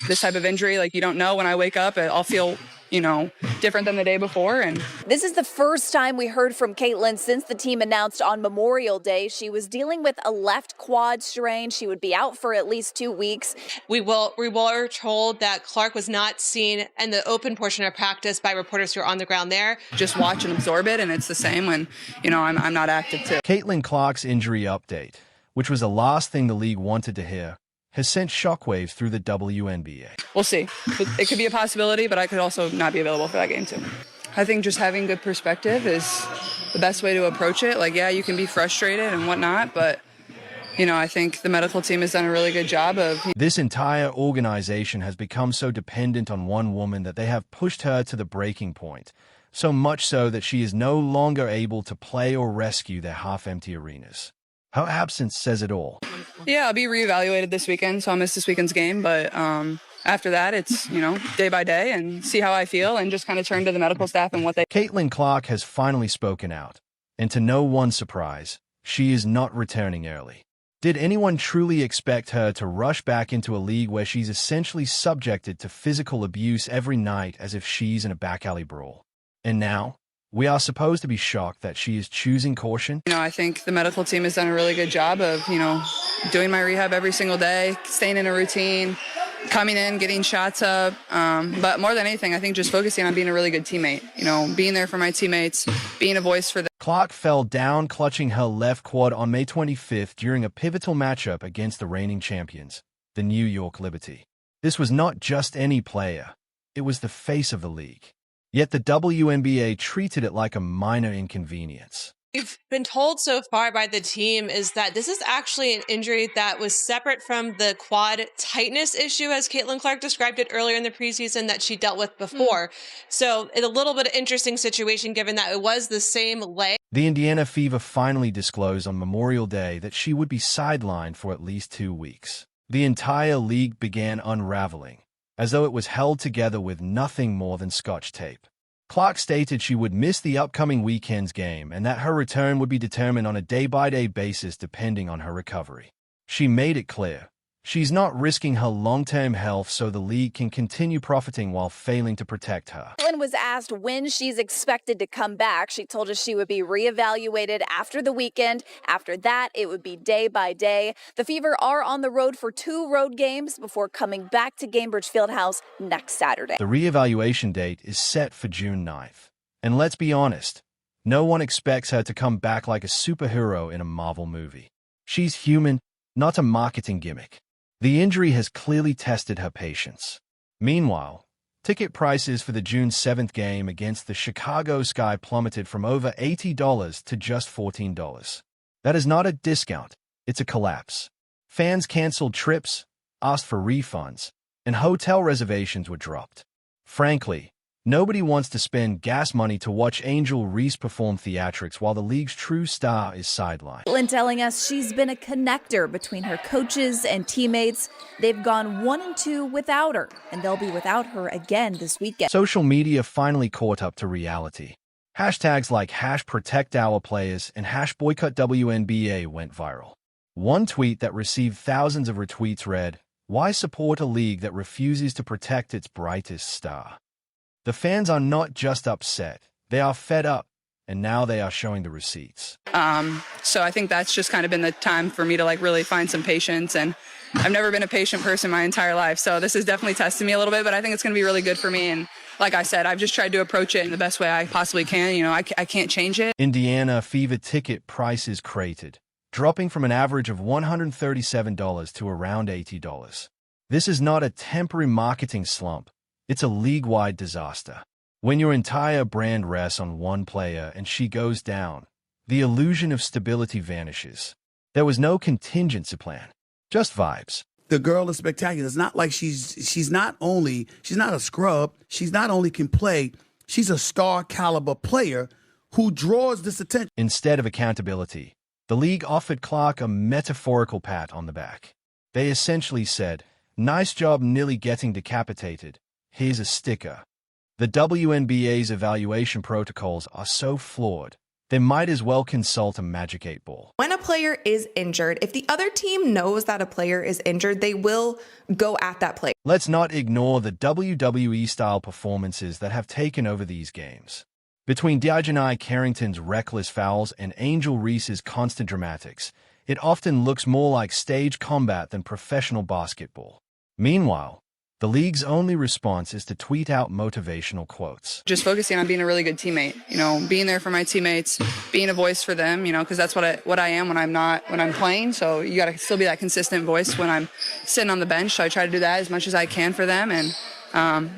this type of injury, like you don't know when I wake up, I'll feel, different than the day before. And this is the first time we heard from Caitlin since the team announced on Memorial Day she was dealing with a left quad strain. She would be out for at least 2 weeks. We were told that Clark was not seen in the open portion of practice by reporters who are on the ground there. Just watch and absorb it, and it's the same when, I'm not active too. Caitlin Clark's injury update, which was the last thing the league wanted to hear, has sent shockwaves through the WNBA. We'll see. It could be a possibility, but I could also not be available for that game too. I think just having good perspective is the best way to approach it. Like, yeah, you can be frustrated and whatnot, but, I think the medical team has done a really good job of... This entire organization has become so dependent on one woman that they have pushed her to the breaking point, so much so that she is no longer able to play or rescue their half-empty arenas. Her absence says it all. Yeah, I'll be reevaluated this weekend, so I'll miss this weekend's game. But after that, it's, day by day and see how I feel and just kind of turn to the medical staff and what they... Caitlin Clark has finally spoken out. And to no one's surprise, she is not returning early. Did anyone truly expect her to rush back into a league where she's essentially subjected to physical abuse every night as if she's in a back alley brawl? And now, we are supposed to be shocked that she is choosing caution? I think the medical team has done a really good job of, doing my rehab every single day, staying in a routine, coming in, getting shots up. But more than anything, I think just focusing on being a really good teammate, being there for my teammates, being a voice for them. Clark fell down clutching her left quad on May 25th during a pivotal matchup against the reigning champions, the New York Liberty. This was not just any player. It was the face of the league. Yet the WNBA treated it like a minor inconvenience. We've been told so far by the team is that this is actually an injury that was separate from the quad tightness issue, as Caitlin Clark described it earlier in the preseason, that she dealt with before. So it's a little bit of an interesting situation given that it was the same leg. The Indiana Fever finally disclosed on Memorial Day that she would be sidelined for at least 2 weeks. The entire league began unraveling, as though it was held together with nothing more than Scotch tape. Clark stated she would miss the upcoming weekend's game and that her return would be determined on a day-by-day basis depending on her recovery. She made it clear she's not risking her long-term health so the league can continue profiting while failing to protect her. Caitlin was asked when she's expected to come back. She told us she would be reevaluated after the weekend. After that, it would be day by day. The Fever are on the road for 2 road games before coming back to Gainbridge Fieldhouse next Saturday. The reevaluation date is set for June 9th. And let's be honest, no one expects her to come back like a superhero in a Marvel movie. She's human, not a marketing gimmick. The injury has clearly tested her patience. Meanwhile, ticket prices for the June 7th game against the Chicago Sky plummeted from over $80 to just $14. That is not a discount, it's a collapse. Fans canceled trips, asked for refunds, and hotel reservations were dropped. Frankly, nobody wants to spend gas money to watch Angel Reese perform theatrics while the league's true star is sidelined. Caitlin telling us she's been a connector between her coaches and teammates. They've gone 1-2 without her, and they'll be without her again this weekend. Social media finally caught up to reality. Hashtags like #ProtectOurPlayers and #BoycottWNBA went viral. One tweet that received thousands of retweets read, "Why support a league that refuses to protect its brightest star?" The fans are not just upset, they are fed up, and now they are showing the receipts. So I think that's just kind of been the time for me to really find some patience, and I've never been a patient person my entire life, so this has definitely tested me a little bit, but I think it's going to be really good for me, and like I said, I've just tried to approach it in the best way I possibly can. I can't change it. Indiana Fever ticket prices cratered, dropping from an average of $137 to around $80. This is not a temporary marketing slump. It's a league-wide disaster. When your entire brand rests on one player and she goes down, the illusion of stability vanishes. There was no contingency plan, just vibes. The girl is spectacular. It's not like she's not a scrub. She's not only can play, she's a star caliber player who draws this attention. Instead of accountability, the league offered Clark a metaphorical pat on the back. They essentially said, "Nice job nearly getting decapitated. Here's a sticker." The WNBA's evaluation protocols are so flawed, they might as well consult a Magic 8 Ball. When a player is injured, if the other team knows that a player is injured, they will go at that player. Let's not ignore the WWE-style performances that have taken over these games. Between Diagonai Carrington's reckless fouls and Angel Reese's constant dramatics, it often looks more like stage combat than professional basketball. Meanwhile, the league's only response is to tweet out motivational quotes. Just focusing on being a really good teammate, being there for my teammates, being a voice for them, because that's what I am when I'm playing. So you got to still be that consistent voice when I'm sitting on the bench. So I try to do that as much as I can for them. And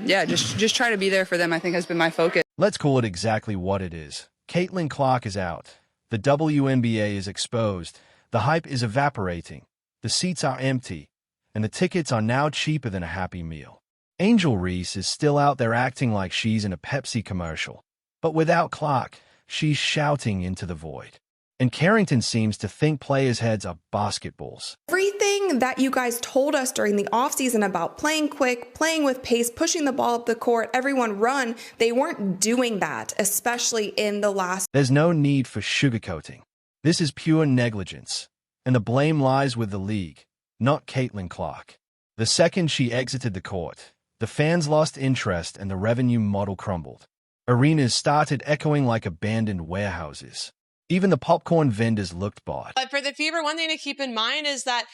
just try to be there for them, I think, has been my focus. Let's call it exactly what it is. Caitlin Clark is out. The WNBA is exposed. The hype is evaporating. The seats are empty. And the tickets are now cheaper than a Happy Meal. Angel Reese is still out there acting like she's in a Pepsi commercial. But without Clark, she's shouting into the void. And Carrington seems to think players' heads are basketballs. Everything that you guys told us during the offseason about playing quick, playing with pace, pushing the ball up the court, everyone run, they weren't doing that, especially in the last. There's no need for sugarcoating. This is pure negligence. And the blame lies with the league, not Caitlin Clark. The second she exited the court, the fans lost interest and the revenue model crumbled. Arenas started echoing like abandoned warehouses. Even the popcorn vendors looked bored. But for the Fever, one thing to keep in mind is that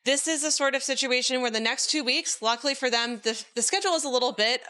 this is a sort of situation where the next 2 weeks, luckily for them, the schedule is a little bit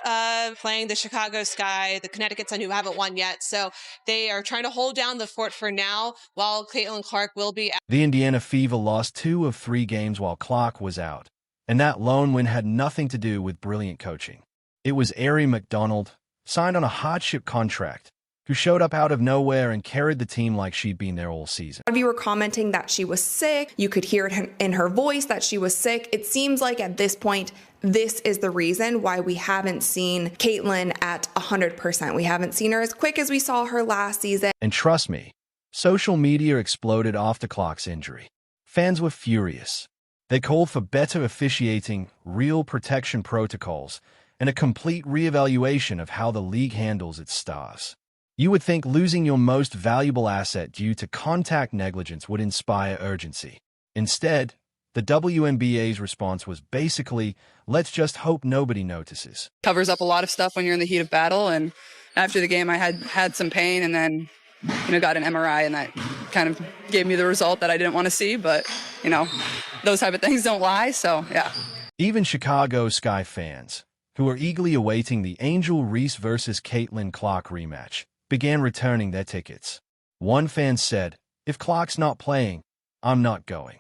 playing the Chicago Sky, the Connecticut Sun, who haven't won yet. So they are trying to hold down the fort for now, while Caitlin Clark will be out. The Indiana Fever lost 2 of 3 games while Clark was out, and that lone win had nothing to do with brilliant coaching. It was Ari McDonald, signed on a hardship contract, who showed up out of nowhere and carried the team like she'd been there all season. A lot of you were commenting that she was sick. You could hear it in her voice that she was sick. It seems like at this point, this is the reason why we haven't seen Caitlin at 100%. We haven't seen her as quick as we saw her last season. And trust me, social media exploded after Clark's injury. Fans were furious. They called for better officiating, real protection protocols, and a complete reevaluation of how the league handles its stars. You would think losing your most valuable asset due to contact negligence would inspire urgency. Instead, the WNBA's response was basically, let's just hope nobody notices. Covers up a lot of stuff when you're in the heat of battle. And after the game, I had some pain and then, got an MRI, and that kind of gave me the result that I didn't want to see. But, those type of things don't lie. So, yeah. Even Chicago Sky fans, who are eagerly awaiting the Angel Reese versus Caitlin Clark rematch, began returning their tickets. One fan said, if Clark's not playing, I'm not going.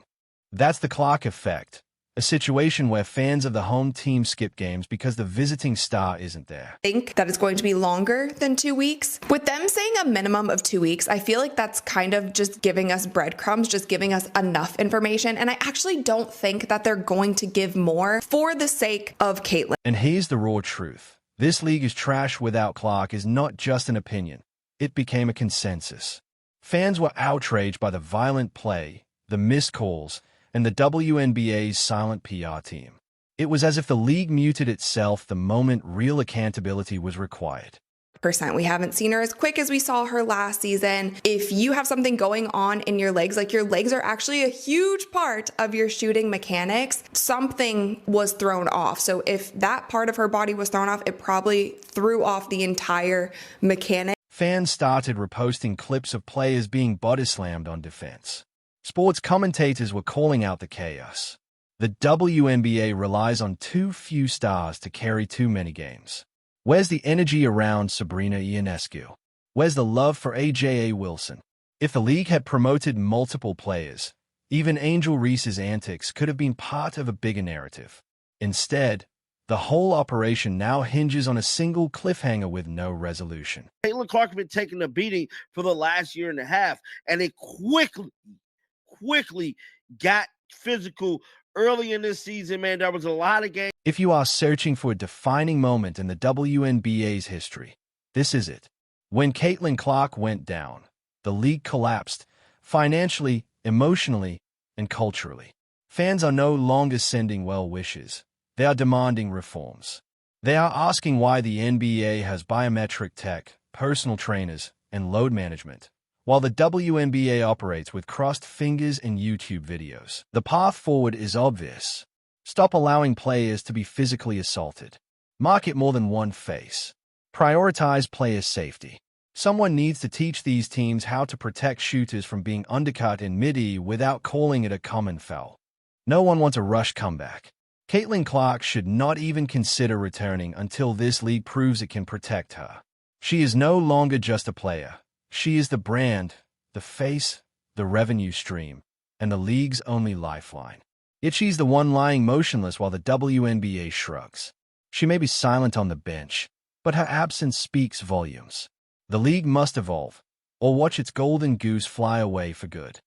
That's the Clark effect, a situation where fans of the home team skip games because the visiting star isn't there. I think that it's going to be longer than 2 weeks. With them saying a minimum of 2 weeks, I feel like that's kind of just giving us breadcrumbs, just giving us enough information. And I actually don't think that they're going to give more for the sake of Caitlin. And here's the raw truth. This league is trash without Clark is not just an opinion. It became a consensus. Fans were outraged by the violent play, the missed calls, and the WNBA's silent PR team. It was as if the league muted itself the moment real accountability was required. We haven't seen her as quick as we saw her last season. If you have something going on in your legs, like your legs are actually a huge part of your shooting mechanics, something was thrown off. So if that part of her body was thrown off, it probably threw off the entire mechanic. Fans started reposting clips of players being body slammed on defense. Sports commentators were calling out the chaos. The WNBA relies on too few stars to carry too many games. Where's the energy around Sabrina Ionescu? Where's the love for AJA Wilson? If the league had promoted multiple players, even Angel Reese's antics could have been part of a bigger narrative. Instead, the whole operation now hinges on a single cliffhanger with no resolution. Caitlin Clark has been taking a beating for the last year and a half, and it quickly got physical early in this season, man. There was a lot of games. If you are searching for a defining moment in the WNBA's history, this is it. When Caitlin Clark went down, the league collapsed, financially, emotionally, and culturally. Fans are no longer sending well wishes. They are demanding reforms. They are asking why the NBA has biometric tech, personal trainers, and load management, While the WNBA operates with crossed fingers and YouTube videos, the path forward is obvious. Stop allowing players to be physically assaulted. Market more than one face. Prioritize player safety. Someone needs to teach these teams how to protect shooters from being undercut in mid-E without calling it a common foul. No one wants a rush comeback. Caitlin Clark should not even consider returning until this league proves it can protect her. She is no longer just a player. She is the brand, the face, the revenue stream, and the league's only lifeline. Yet she's the one lying motionless while the WNBA shrugs. She may be silent on the bench, but her absence speaks volumes. The league must evolve, or watch its golden goose fly away for good.